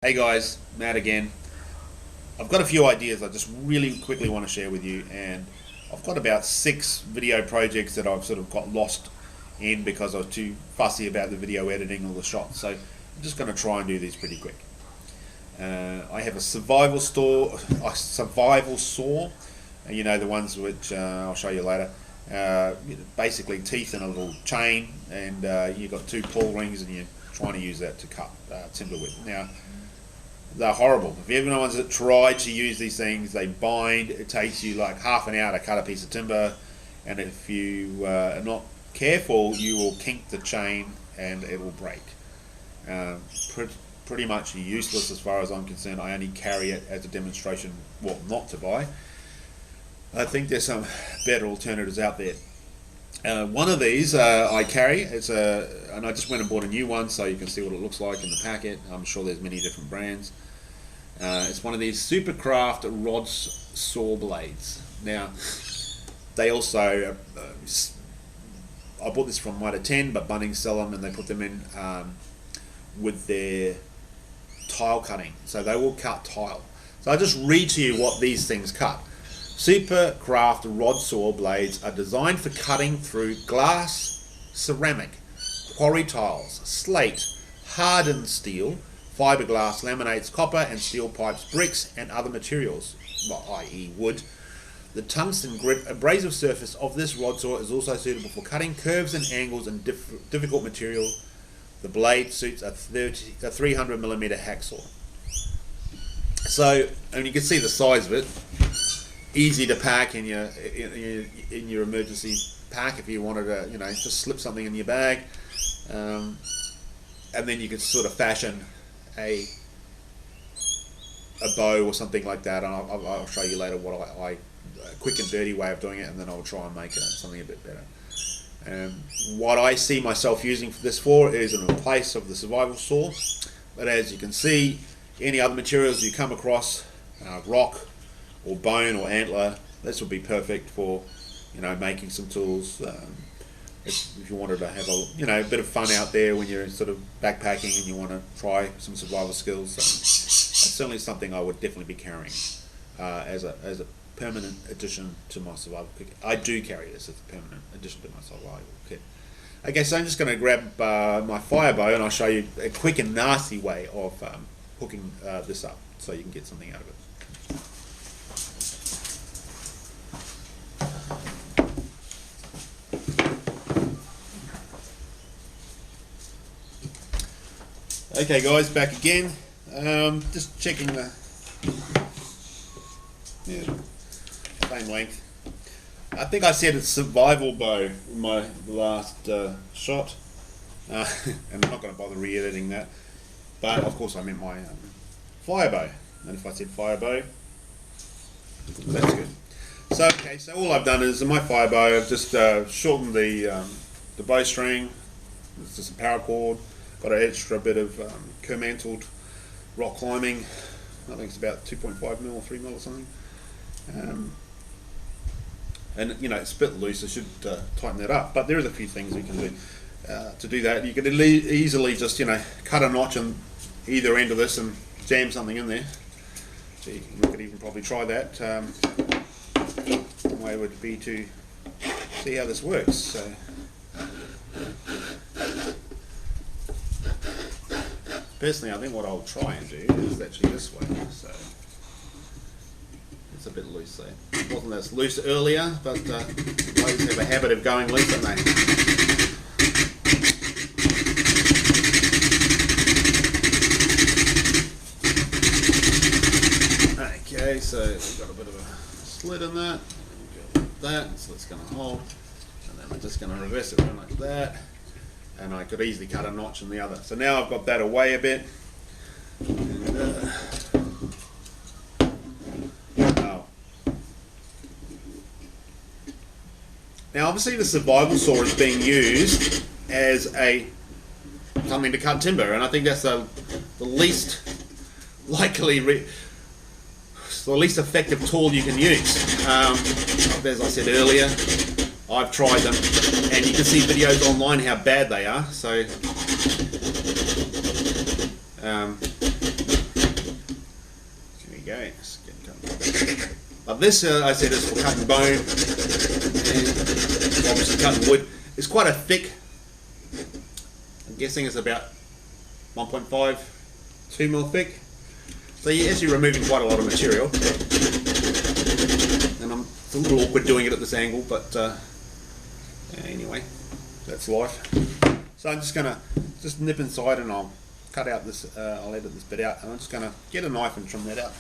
Hey guys, Matt again. I've got a few ideas I just really quickly want to share with you, and I've got about 6 video projects that I've sort of got lost in because I was too fussy about the video editing or the shots. So I'm just going to try and do these pretty quick. I have a survival saw, you know, the ones which I'll show you later. Basically teeth in a little chain, and you've got 2 pull rings, and you're trying to use that to cut timber with. Now, they're horrible. If you're the ones that try to use these things, they bind. It takes you like half an hour to cut a piece of timber, and if you are not careful, you will kink the chain and it will break. Pretty much useless as far as I'm concerned. I only carry it as a demonstration what not to buy. I think there's some better alternatives out there. One of these I carry, and I just went and bought a new one so you can see what it looks like in the packet. I'm sure there's many different brands. It's one of these Supercraft rod saw blades. Now, they also, I bought this from Mitre 10, but Bunnings sell them, and they put them in with their tile cutting. So they will cut tile. So I'll just read to you what these things cut. Supercraft rod saw blades are designed for cutting through glass, ceramic, quarry tiles, slate, hardened steel, fiberglass, laminates, copper and steel pipes, bricks and other materials, i.e. wood. The tungsten grip abrasive surface of this rod saw is also suitable for cutting curves and angles and difficult material. The blade suits a 300mm hacksaw. So, and you can see the size of it. Easy to pack in your emergency pack if you wanted to, you know, just slip something in your bag, and then you could sort of fashion a bow or something like that. And I'll show you later what a quick and dirty way of doing it, and then I'll try and make it something a bit better. What I see myself using this for is in place of the survival saw, but as you can see, any other materials you come across, rock or bone or antler, this would be perfect for, you know, making some tools. If you wanted to have a bit of fun out there when you're sort of backpacking and you want to try some survival skills, that's certainly something I would definitely be carrying as a permanent addition to my survival kit. I do carry this as a permanent addition to my survival kit. Okay, so I'm just going to grab my fire bow, and I'll show you a quick and nasty way of hooking this up so you can get something out of it. Okay guys, back again. Just checking the same length. I think I said it's survival bow in my last shot. And I'm not going to bother re-editing that. But of course I meant my fire bow. And if I said fire bow, that's good. So okay, so all I've done is in my fire bow, I've just shortened the bowstring. It's just a paracord. Got an extra bit of kermantled rock climbing. I think it's about 2.5mm or 3mm or something. And you know, it's a bit loose. I should tighten that up. But there is a few things we can do to do that. You could easily just, you know, cut a notch on either end of this and jam something in there. So you could even probably try that. One way would be to see how this works. So. Personally, I think what I'll try and do is actually this way. So it's a bit loose there. It wasn't as loose earlier, but blades have a habit of going loose, don't they? Okay, so we've got a bit of a slit in that. Like that, so it's going to hold, and then I'm just going to reverse it around like that. And I could easily cut a notch in the other. So now I've got that away a bit. And, now obviously the survival saw is being used as something to cut timber, and I think that's the least likely, the least effective tool you can use. As I said earlier, I've tried them, and you can see videos online how bad they are. So go. It's getting cut. But this, I said, is for cutting bone and obviously cutting wood. It's quite a thick. I'm guessing it's about 1.5, 2 mil thick. So you're actually removing quite a lot of material. And it's a little awkward doing it at this angle, but anyway, that's life. So I'm just gonna nip inside and I'll cut out this. I'll edit this bit out, and I'm just gonna get a knife and trim that out.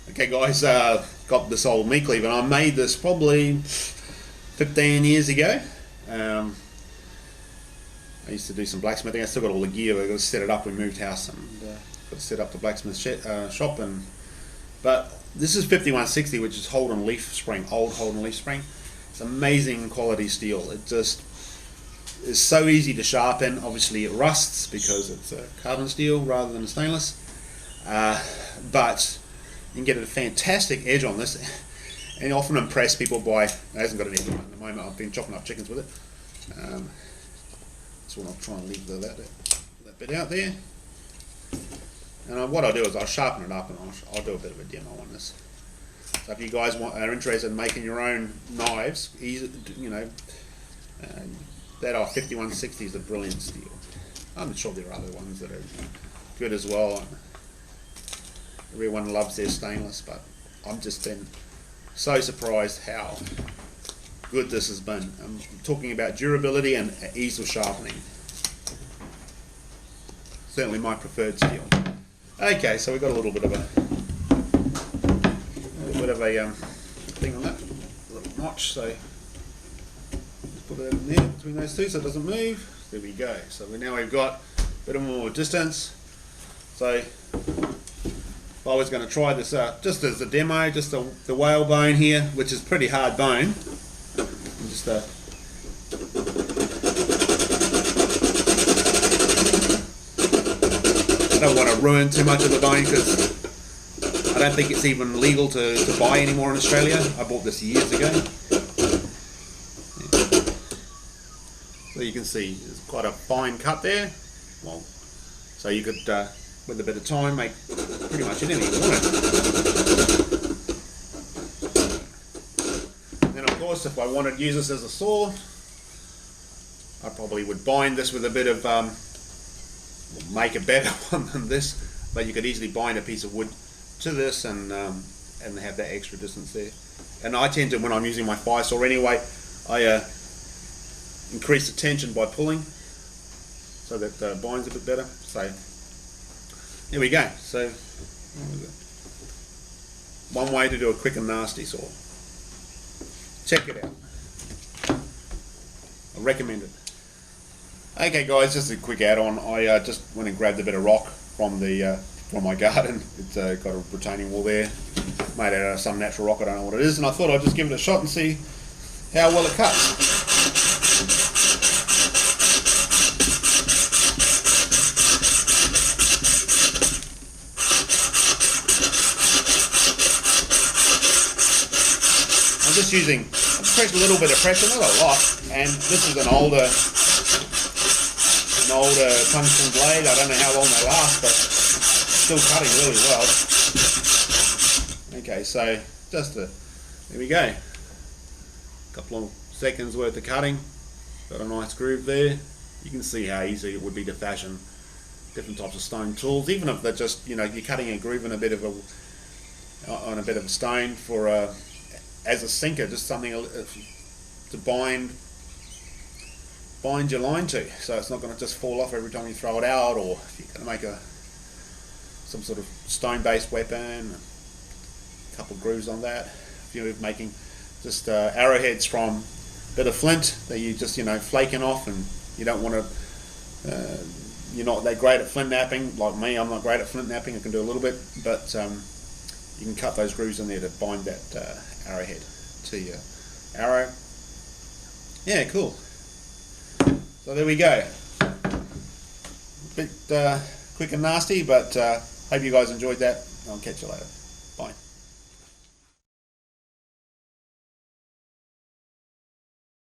Okay guys, got this old meat cleaver, and I made this probably 15 years ago. I used to do some blacksmithing. I still got all the gear. I got to set it up. We moved house and got to set up the blacksmith shop. But this is 5160, which is Holden leaf spring, old Holden leaf spring. It's amazing quality steel. It just is so easy to sharpen. Obviously it rusts because it's a carbon steel rather than a stainless. But you can get a fantastic edge on this, and often impress people by, it hasn't got an edge on it at the moment. I've been chopping up chickens with it. So I'll try and leave that bit out there. And what I'll do is I'll sharpen it up, and I'll do a bit of a demo on this. So if you guys are interested in making your own knives, that are 5160 is a brilliant steel. I'm sure there are other ones that are good as well. Everyone loves their stainless, but I've just been so surprised how good this has been. I'm talking about durability and ease of sharpening. Certainly my preferred steel. Okay, so we've got a little bit of a thing on that, a little notch. So just put it in there between those two so it doesn't move. There we go. So we've got a bit more distance. So if I was going to try this out just as a demo, just the whalebone here, which is pretty hard bone. Just I don't want to ruin too much of the bone because I don't think it's even legal to buy anymore in Australia. I bought this years ago. Yeah. So you can see there's quite a fine cut there. Well, so you could, with a bit of time, make pretty much anything you want. Then of course, if I wanted to use this as a saw, I probably would bind this with a bit of, make a better one than this, but you could easily bind a piece of wood to this and have that extra distance there. And I tend to, when I'm using my fire saw anyway, I increase the tension by pulling so that binds a bit better. So there we go. So one way to do a quick and nasty saw. Check it out. I recommend it. Okay guys, just a quick add-on. I just went and grabbed a bit of rock from my garden. It's got a retaining wall there, made out of some natural rock. I don't know what it is, and I thought I'd just give it a shot and see how well it cuts. I'm just using a little bit of pressure, not a lot, and this is an older tungsten blade. I don't know how long they last, but still cutting really well. Okay, so there we go. A couple of seconds worth of cutting. Got a nice groove there. You can see how easy it would be to fashion different types of stone tools, even if they're just, you're cutting a groove in a bit of a stone for as a sinker, just something to bind your line to, so it's not going to just fall off every time you throw it out. Or if you're going to make some sort of stone-based weapon, a couple of grooves on that. If you're making just arrowheads from a bit of flint that you just flaking off, and you don't want to, you're not that great at flint knapping like me. I'm not great at flint knapping. I can do a little bit, but you can cut those grooves in there to bind that arrowhead to your arrow. Yeah, cool. So there we go. A bit quick and nasty, but hope you guys enjoyed that. I'll catch you later.